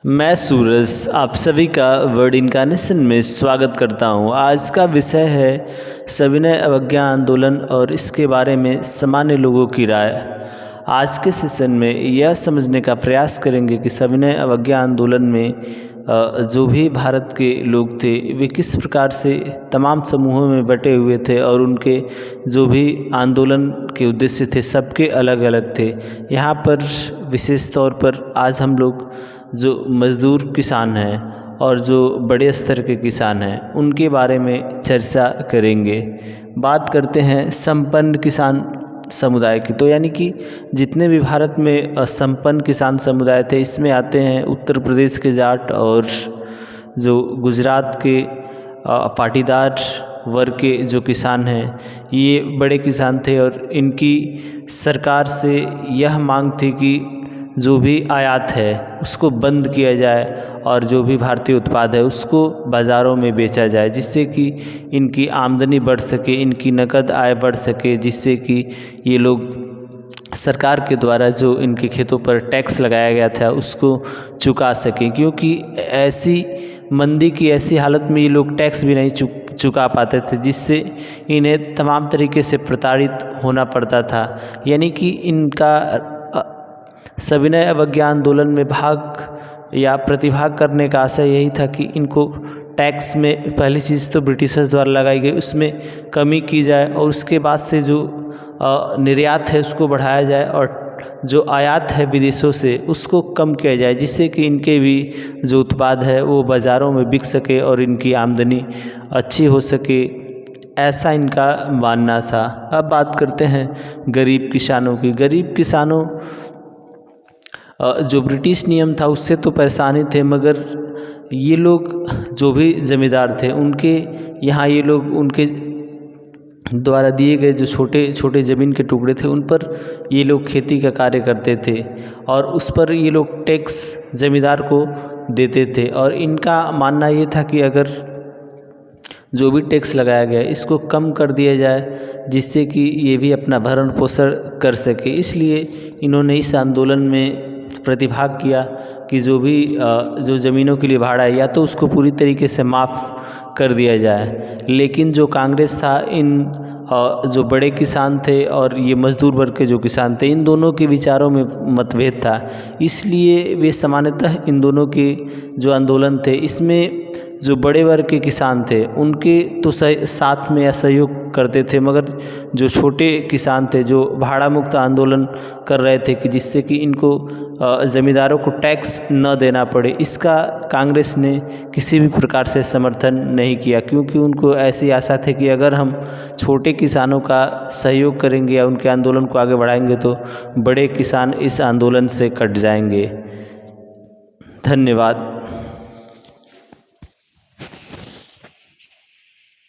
मैं सूरज आप सभी का वर्ड इनकार्नेशन में स्वागत करता हूं। आज का विषय है सविनय अवज्ञा आंदोलन और इसके बारे में सामान्य लोगों की राय। आज के सेशन में यह समझने का प्रयास करेंगे कि सविनय अवज्ञा आंदोलन में जो भी भारत के लोग थे वे किस प्रकार से तमाम समूहों में बटे हुए थे और उनके जो भी आंदोलन के उद्देश्य थे सबके अलग अलग थे। यहाँ पर विशेष तौर पर आज हम लोग जो मज़दूर किसान हैं और जो बड़े स्तर के किसान हैं उनके बारे में चर्चा करेंगे। बात करते हैं संपन्न किसान समुदाय की, तो यानी कि जितने भी भारत में संपन्न किसान समुदाय थे इसमें आते हैं उत्तर प्रदेश के जाट और जो गुजरात के पाटीदार वर्ग के जो किसान हैं ये बड़े किसान थे और इनकी सरकार से यह मांग थी कि जो भी आयात है उसको बंद किया जाए और जो भी भारतीय उत्पाद है उसको बाज़ारों में बेचा जाए, जिससे कि इनकी आमदनी बढ़ सके, इनकी नकद आय बढ़ सके, जिससे कि ये लोग सरकार के द्वारा जो इनके खेतों पर टैक्स लगाया गया था उसको चुका सकें। क्योंकि ऐसी मंदी की ऐसी हालत में ये लोग टैक्स भी नहीं चुका पाते थे, जिससे इन्हें तमाम तरीके से प्रताड़ित होना पड़ता था। यानी कि इनका सविनय अवज्ञा आंदोलन में भाग या प्रतिभाग करने का आशय यही था कि इनको टैक्स में पहली चीज़ तो ब्रिटिशर्स द्वारा लगाई गई उसमें कमी की जाए और उसके बाद से जो निर्यात है उसको बढ़ाया जाए और जो आयात है विदेशों से उसको कम किया जाए, जिससे कि इनके भी जो उत्पाद है वो बाज़ारों में बिक सके और इनकी आमदनी अच्छी हो सके, ऐसा इनका मानना था। अब बात करते हैं गरीब किसानों की। गरीब किसानों जो ब्रिटिश नियम था उससे तो परेशानी थे, मगर ये लोग जो भी ज़मींदार थे उनके यहाँ ये लोग उनके द्वारा दिए गए जो छोटे छोटे ज़मीन के टुकड़े थे उन पर ये लोग खेती का कार्य करते थे और उस पर ये लोग टैक्स ज़मींदार को देते थे। और इनका मानना ये था कि अगर जो भी टैक्स लगाया गया इसको कम कर दिया जाए जिससे कि ये भी अपना भरण पोषण कर सके, इसलिए इन्होंने इस आंदोलन में प्रतिभाग किया कि जो भी जो ज़मीनों के लिए भाड़ा है या तो उसको पूरी तरीके से माफ़ कर दिया जाए। लेकिन जो कांग्रेस था, इन जो बड़े किसान थे और ये मज़दूर वर्ग के जो किसान थे, इन दोनों के विचारों में मतभेद था, इसलिए वे सामान्यतः इन दोनों के जो आंदोलन थे इसमें जो बड़े वर्ग के किसान थे उनके तो साथ में या सहयोग करते थे, मगर जो छोटे किसान थे जो भाड़ा मुक्त आंदोलन कर रहे थे कि जिससे कि इनको ज़मींदारों को टैक्स न देना पड़े, इसका कांग्रेस ने किसी भी प्रकार से समर्थन नहीं किया। क्योंकि उनको ऐसी आशा थी कि अगर हम छोटे किसानों का सहयोग करेंगे या उनके आंदोलन को आगे बढ़ाएंगे तो बड़े किसान इस आंदोलन से कट जाएंगे। धन्यवाद।